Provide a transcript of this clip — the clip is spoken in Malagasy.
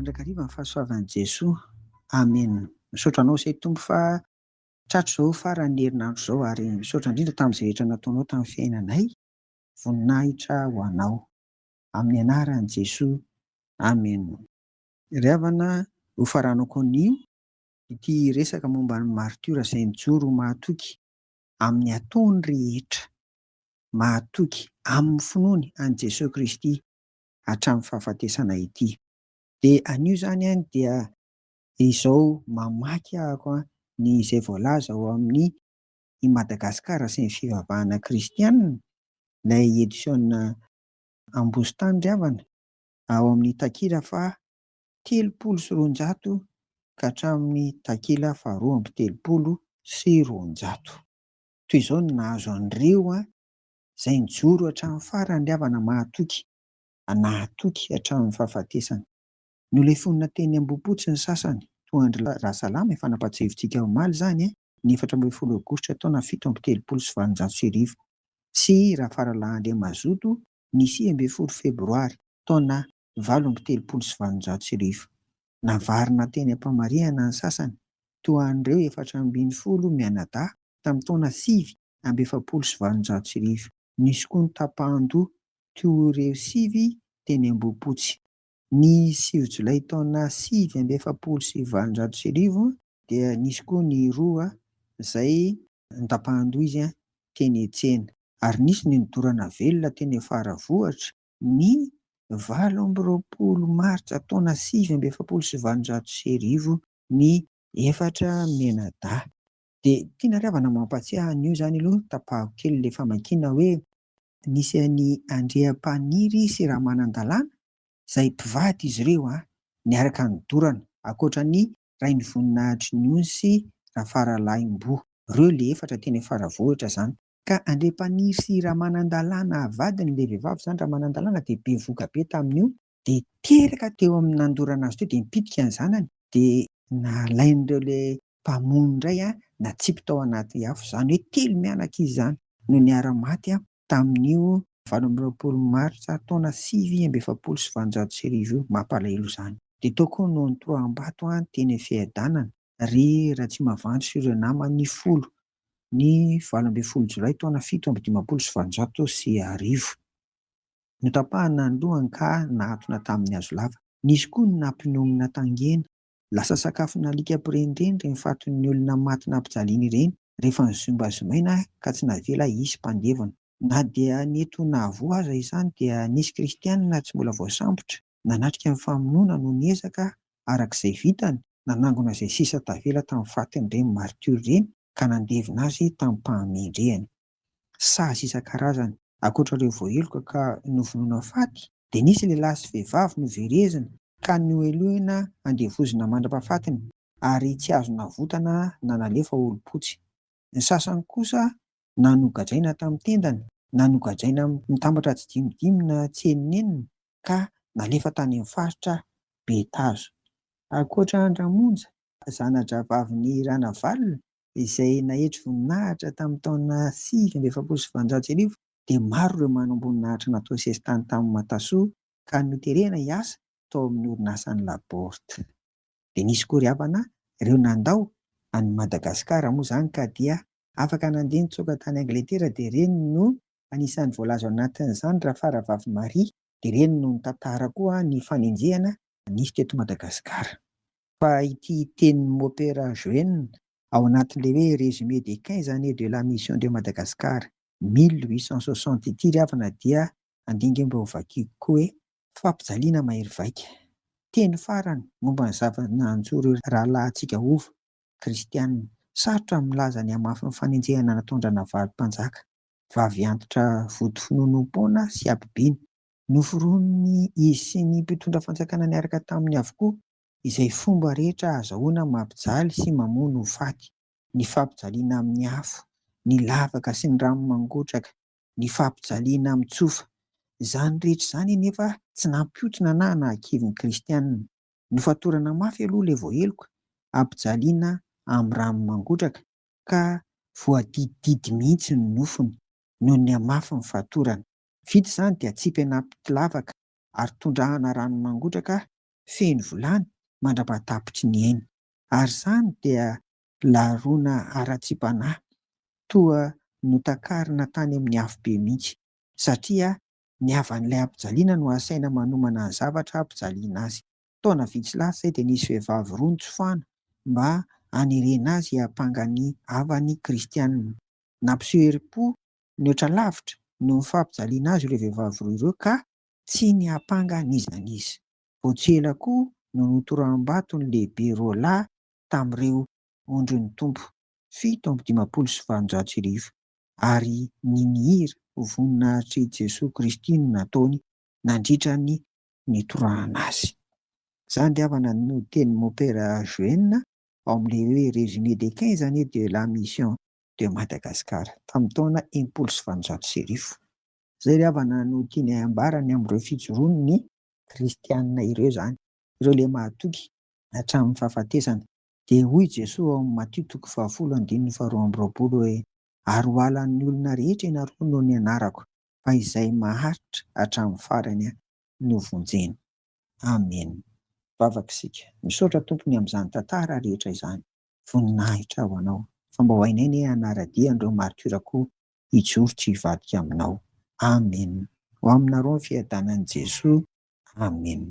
mandrakariva ny fahasoavan'i Jesoa. Amena. Misaotra anao izay Tompo fa tratro izao faran'ny herinandro izao ary misaotra indrindra tamin'izay rehetra nataonao tamin'ny fiainanay. Voninahitra ho anao. Amin'ny anaran'i Jesoa. Amena. Ry havana, ho faranako anio ity resaka momba ny martiora izay nijoro mahatoky amin'ny ataony rehetra, mahatoky amin'ny finoany an'i Jesoa Kristy hatramin'ny fahafatesana ity. Dia anio izany dia izao mamaky ahako ny izay voalaza ao amin'ny i Madagasikara sy ny fivavahana kristianina, ilay edisiona ambositany ry havana, ao amin'ny takila faha 320 ka hatramin'ny takila faha 232. Toy izao no nahazo an'ireo izay nijoro hatramin'ny farany ry havana mahatoky, nahatoky hatramin'ny fahafatesana. Nolefonina teny Ambohipotsy ny sasany, toa Andry Rasalama efa nampatsahivontsika omaly izany ny 14 aogositra taona 1730 sy Rafaralahandriamazoto ny 10 febroary taona 1730. Navarina teny Ampamarihana ny sasany, toa an'ireo 410 mianadahy tamin'ny taona 1730. Nisy koa ny tapahan-doha teo ireo 9 teny Ambohipotsy. Ny 9 Jolay taona 1730 dia nisy koa ny roa izay nitapahan-doha izy teny Entsena. Ary nisy ny nidorana velona teny Faravohitra ny 18 Martsa taona 1730 ny 4 mianadahy. Dia tiana ry havana mampatsiahy an'io izany aloha tapahako kely ilay famakiana hoe nisy an'i Andriampaniry sy Ramanandalàna izay mpivady izy ireo niaraka nidorana ankoatran'ny Rain'ny Voninahitry Niony sy Rafaralaim-bo. Ireo ilay 4 teny Faravohitra izany. Ka Andriampaniry sy Ramanandalàna vadiny ilay vehivavy izany Ramanandalàna dia be voka be tamin'io, dia teraka teo amin'ny nandorana azy teo dia nipitika ny zanany, dia nalain'ireo ilay mpamono indray natsipy tao anaty afo, izany hoe telo mianaka izy izany no niara-maty tamin'io 20 Martsa taona 1730. Mampalahelo izany. Dia tao koa no Nitoambato teny Fiadanana ry Ratsimavanto sy ireo namany 10 ny 12 Jolay taona 1730. Notapahana ny lohany ka nahatona tamin'ny hazo lava. Nisy koa ny nampinominà tangena. Lasa sakafo nalika pirendrendra ny faton'ny olona maty nampijaliana ireny rehefa nizombazomaina ka tsy navela hisy mpandevana. Na dia neto nahavoa aza izany dia nisy kristianina tsy mbola voasambotra nanatrika ny famonoana no niezaka arak'izay vitany nanangona izay sisa tavela tamin'ny fatin'ireny martiora ireny ka nandevina azy tamin'ny mpahamendrehany. Sazy isan-karazany ankoatr'ireo voaheloka ka novonoina faty dia nisy lehilahy sy vehivavy noverezina ka noelohina andevozina mandrapahafatiny ary tsy azo navotana na nalefa olom-potsy. Ny sasany kosa nanogadraina tamin'ny tendany, nanogadraina mitambatra tsidimidimy na tseninenina ka nalefa tany amin'ny faritra Betazo. Ankoatra Andramonja, zana-dravavin'ny Ranavalona izay nahetry voninahitra tamin'ny taona 1730 dia maro ireo manam-boninahitra natao sesitany tamin'ny Matasoa ka noterena hiasa tao amin'ny orinasan'ny Laporte. Dia nisy koa ry havana ireo nandao any Madagasikara moa izany ka dia afaka nandeha nitsoaka tany Angletera dia ireny no anisan'ny voalaza ao anatin'izany Rafaravavy Maria, dia ireny no nitantara koa ny fanenjehana nisy teto Madagasikara. Fa ity tenin'ny Mopera Joine ao anatin'ilay hoe résumé des 15 années de la mission de Madagascar 1860 ity ry havana dia andinga mba ho vakiako koa hoe fampijaliana mahery vaika. Teny farany momba ny zava-nanjoro rahalahintsika ova kristianina. Sarotra milaza ny hamafin'ny fanenjehana nataondrana valo mpanjaka, vavy antitra vody finonom-poana sy ampibiny. Noforoniny izy sy ny mpitondra fanjakana niaraka taminy avokoa izay fomba rehetra azahoana mampijaly sy mamono ho faty. Ny fampijaliana amin'ny afo, ny lavaka sy ny rano mangotraka, ny fampijaliana amin'ny tsofa. Izany rehetra izany nefa tsy nampiotrina na nahakivy ny kristianina. Nofatorana mafy aloha ilay voaheloka, ampijaliana amin'ny rano mangotraka ka voadidididy mihitsy ny nofony noho ny hamafy ny fatorana. Vita izany dia atsipy anaty lavaka ary tondrahana rano mangotraka feno volany mandrapatapitry ny ainy. Ary izany dia laroana ara-tsi-panahy toa notakarina tany amin'ny afo be mihitsy, satria ny havan'ilay ampijaliana no asaina manomana ny zavatra ampijaliana azy. Taona vitsy lasa izay dia nisy vehivavy roa nitsofana mba hanerena azy hampanga ny havan'ny kristianina. Nampiseho herim-po mihoatra lavitra no fampijaliana azy ireo vehivavy roa ireo, ka tsy ny hampanga n'iza n'iza. Vao tsy ela koa no notoram-bato ny lehibe Rola tamin'ireo ondry ny tompo 7,500 ary ny mihira ho voninahitry Jesosy Kristy no nataony nandritra ny nitorahana azy. Izany ry havana no teny Mopera Joenina ao amin'ilay hoe résumé des 15 années de la mission de Madagascar tamin'ny taona 1700. Izay ry havana no tiany ambarany amin'ireo fijoroany ny kristianina ireo izany, ireo ilay mahatoky hatramin'ny fahafatesana. Dia hoy Jesosy ao amin'ny Matthieu 10:12-20 hoe ary ho halan'ny olona rehetra ianareo noho ny anarako, fa izay maharitra hatramin'ny farany no vonjena. Amen. Vavaka isika. Misaotra tompony amin'izany tantara rehetra izany. Voninahitra ho anao. Fa mba ho hainay ny hanara-dia an'ireo martirako hijoro tsy hivadika aminao. Amen. Ho aminareo ny fiadanan'i Jesosy. Amen.